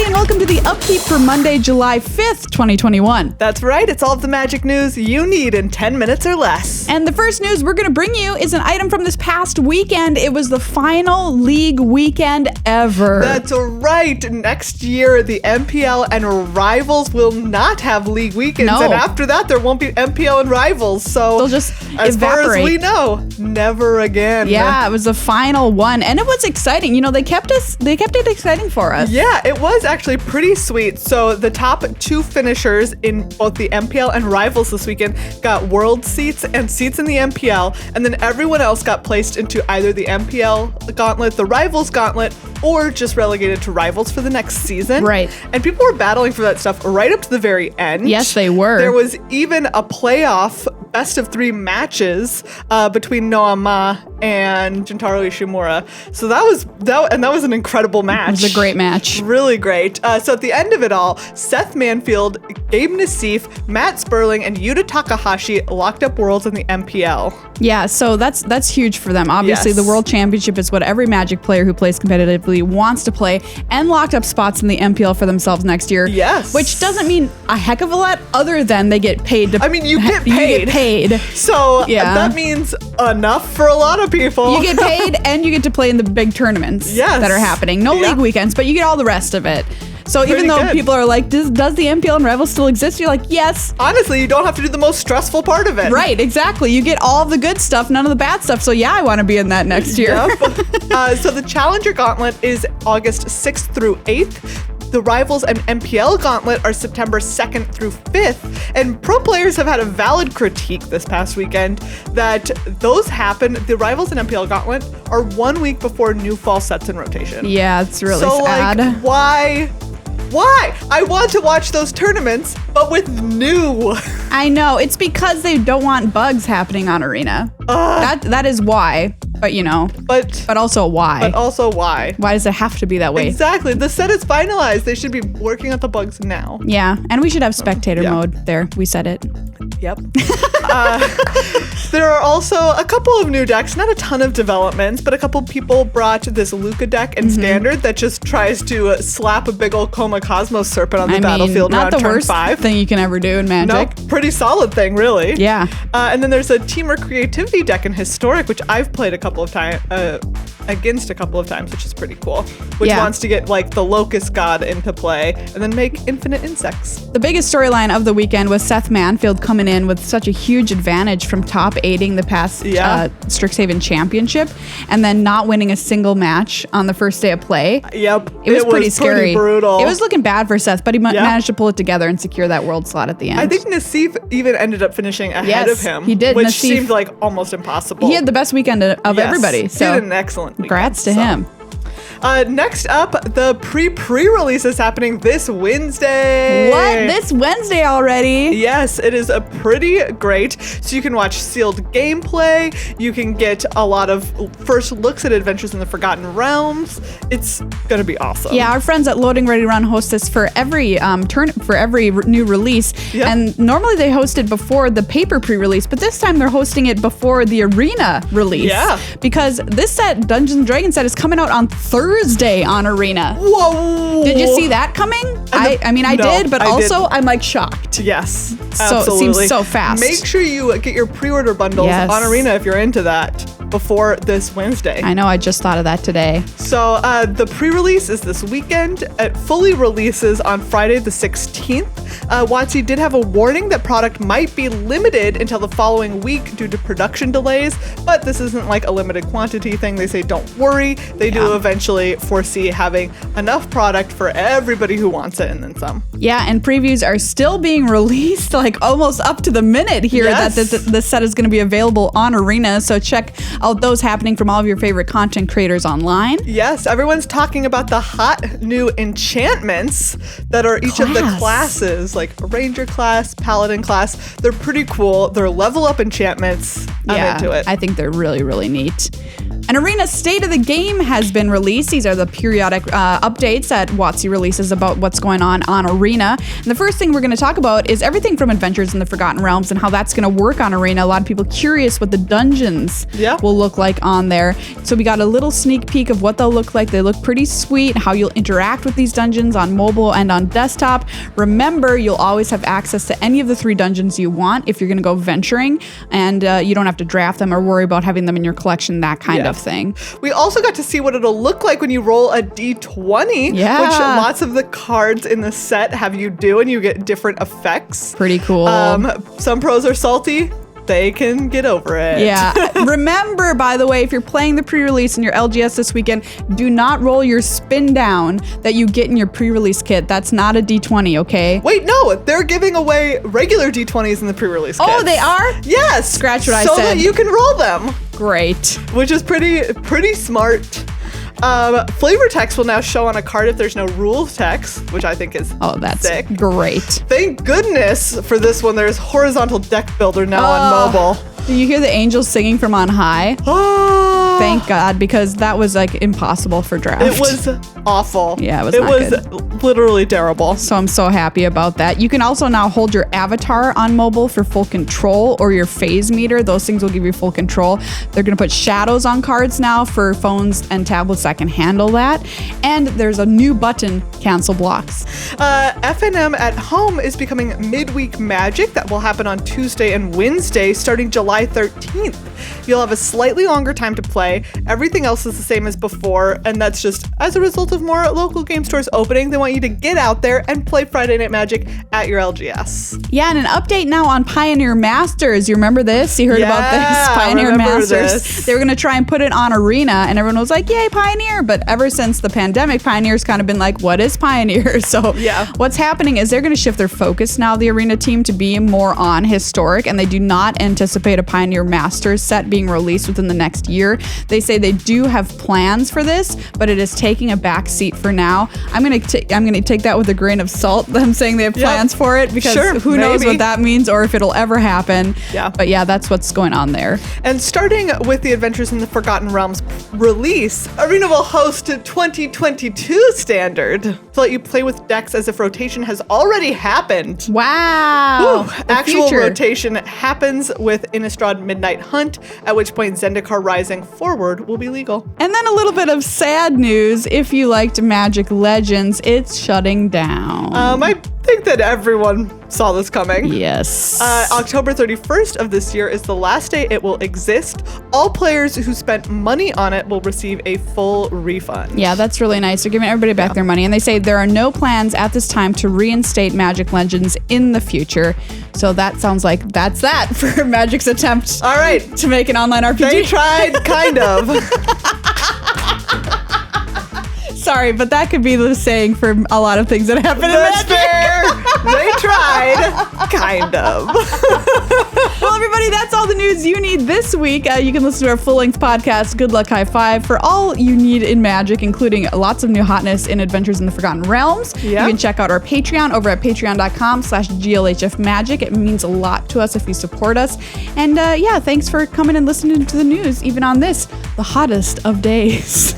everybody, and welcome to the Upkeep for Monday, July 5th, 2021. That's right. It's all of the magic news you need in 10 minutes or less. And the first news we're going to bring you is an item from this past weekend. It was the final league weekend ever. That's right. Next year, the MPL and Rivals will not have league weekends. No. And after that, there won't be MPL and Rivals. So They'll just as far as evaporate. we know, never again. Yeah, it was the final one. And it was exciting. You know, they kept it exciting for us. Yeah, it was actually pretty sweet. So the top two finishers in both the MPL and Rivals this weekend got world seats and seats in the MPL, and then everyone else got placed into either the MPL gauntlet, the Rivals gauntlet, or just relegated to Rivals for the next season. Right. And people were battling for that stuff right up to the very end. Yes, they were. There was even a playoff best of 3 matches between Noah Ma and Jintaro Ishimura. So that was an incredible match. It was a great match. Really great. So at the end of it all, Seth Manfield, Gabe Nassif, Matt Sperling, and Yuta Takahashi locked up worlds in the MPL. Yeah, so that's huge for them. Obviously, Yes. the World Championship is what every Magic player who plays competitively wants to play, and locked up spots in the MPL for themselves next year. Yes. Which doesn't mean a heck of a lot other than they get paid. I mean, you get paid. So Yeah. that means enough for a lot of people. You get paid and you get to play in the big tournaments Yes. that are happening. No Yeah. league weekends, but you get all the rest of it. So even Pretty though good. people are like, does the MPL and Rivals still exist? You're like, yes. Honestly, you don't have to do the most stressful part of it. Right, exactly. You get all the good stuff, none of the bad stuff. So yeah, I want to be in that next year. Yep. So the Challenger Gauntlet is August 6th through 8th. The Rivals and MPL Gauntlet are September 2nd through 5th. And pro players have had a valid critique this past weekend that those happen, the Rivals and MPL Gauntlet are 1 week before new fall sets in rotation. Yeah, it's really So sad. like, why? I want to watch those tournaments, but with new. I know. It's because they don't want bugs happening on Arena. That is why. But you know. But also why. But also why? Why does it have to be that way? Exactly. The set is finalized. They should be working on the bugs now. Yeah, and we should have spectator Yeah. mode there. We said it. Yep. There are also a couple of new decks, not a ton of developments, but a couple people brought this Luca deck in Standard that just tries to slap a big old Coma Cosmos Serpent on the battlefield not around the turn worst 5. thing you can ever do in Magic. No, pretty solid thing, really. Yeah. And then there's a Teamer Creativity deck in Historic, which I've played a couple of times, against a couple of times, which is pretty cool. Which wants to get like the Locust God into play and then make infinite insects. The biggest storyline of the weekend was Seth Manfield coming in with such a huge advantage from top 8ing the past Strixhaven Championship and then not winning a single match on the first day of play. Yep. It was pretty scary. Pretty brutal. It was looking bad for Seth, but he managed to pull it together and secure that world slot at the end. I think Nassif even ended up finishing ahead of him. He did. Which Nassif, seemed like almost impossible. He had the best weekend of everybody. So he did an excellent weekend. Congrats to him. Next up, the pre-release is happening this Wednesday. What? This Wednesday already? Yes, it is a pretty great. So you can watch sealed gameplay. You can get a lot of first looks at Adventures in the Forgotten Realms. It's gonna be awesome. Yeah, our friends at Loading Ready Run host this for every new release. Yep. And normally they host it before the paper pre-release, but this time they're hosting it before the Arena release. Yeah. Because this set, Dungeons & Dragons set, is coming out on Thursday on Arena. Whoa! Did you see that coming? I No, did, but I also didn't. I'm like shocked. Yes, So it absolutely. seems so fast. Make sure you get your pre-order bundles Yes. on Arena if you're into that before this Wednesday. I know, I just thought of that today. So the pre-release is this weekend. It fully releases on Friday the 16th. WotC did have a warning that product might be limited until the following week due to production delays, but this isn't like a limited quantity thing. They say don't worry. They do eventually foresee having enough product for everybody who wants it and then some. Yeah, and previews are still being released like almost up to the minute here Yes. that this set is going to be available on Arena. So check out those happening from all of your favorite content creators online. Yes, everyone's talking about the hot new enchantments that are each of the classes, like a Ranger class, Paladin class. They're pretty cool. They're level up enchantments. I'm into it. I think they're really, really neat. An Arena State of the Game has been released. These are the periodic updates that WotC releases about what's going on Arena. And the first thing we're going to talk about is everything from Adventures in the Forgotten Realms and how that's going to work on Arena. A lot of people curious what the dungeons will look like on there. So we got a little sneak peek of what they'll look like. They look pretty sweet, how you'll interact with these dungeons on mobile and on desktop. Remember, you'll always have access to any of the 3 dungeons you want if you're going to go venturing, and you don't have to draft them or worry about having them in your collection, that kind of thing. We also got to see what it'll look like when you roll a d20, which lots of the cards in the set have you do, and you get different effects. Pretty cool. Some pros are salty. They can get over it. Yeah. Remember, by the way, if you're playing the pre-release in your LGS this weekend, do not roll your spin down that you get in your pre-release kit. That's not a D20, okay? Wait, no. They're giving away regular D20s in the pre-release kits. Oh, they are? Yes. Scratch what I said. So that you can roll them. Great. Which is pretty smart. Flavor text will now show on a card if there's no rules text, which I think is sick. Great. Thank goodness for this one. There's horizontal deck builder now on mobile. Do you hear the angels singing from on high? Thank God, because that was like impossible for draft. It was awful. Yeah, it was literally terrible. So I'm so happy about that. You can also now hold your avatar on mobile for full control, or your phase meter. Those things will give you full control. They're going to put shadows on cards now for phones and tablets that can handle that. And there's a new button, cancel blocks. FNM at home is becoming midweek Magic. That will happen on Tuesday and Wednesday starting July 13th. You'll have a slightly longer time to play. Everything else is the same as before, and that's just as a result of more local game stores opening. They want you to get out there and play Friday Night Magic at your LGS. Yeah, and an update now on Pioneer Masters. You remember this? You heard about this? Pioneer Masters. They were going to try and put it on Arena, and everyone was like, yay, Pioneer. But ever since the pandemic, Pioneer's kind of been like, what is Pioneer? So what's happening is they're going to shift their focus now, the Arena team, to be more on historic, and they do not anticipate a Pioneer Masters set being released within the next year. They say they do have plans for this, but it is taking a back seat for now. I'm gonna take that with a grain of salt. Them saying they have plans for it, because who knows what that means or if it'll ever happen. But yeah, that's what's going on there. And starting with the Adventures in the Forgotten Realms release, Arena will host a 2022 standard to let you play with decks as if rotation has already happened. Wow. Actual rotation happens with Innistrad Midnight Hunt, at which point Zendikar Rising Forward will be legal. And then a little bit of sad news. If you liked Magic Legends, it's shutting down. I think that everyone saw this coming. Yes. October 31st of this year is the last day it will exist. All players who spent money on it will receive a full refund. Yeah, that's really nice. They're giving everybody back their money. And they say there are no plans at this time to reinstate Magic Legends in the future. So that sounds like that's that for Magic's attempt to make an online RPG. They tried, kind of. Sorry, but that could be the saying for a lot of things that happen in Magic. That's fair. They tried, kind of. Well, everybody, that's all the news you need this week. You can listen to our full-length podcast, Good Luck High Five, for all you need in Magic, including lots of new hotness in Adventures in the Forgotten Realms. You can check out our Patreon over at patreon.com/glhfmagic. It means a lot to us if you support us. And thanks for coming and listening to the news, even on this, the hottest of days.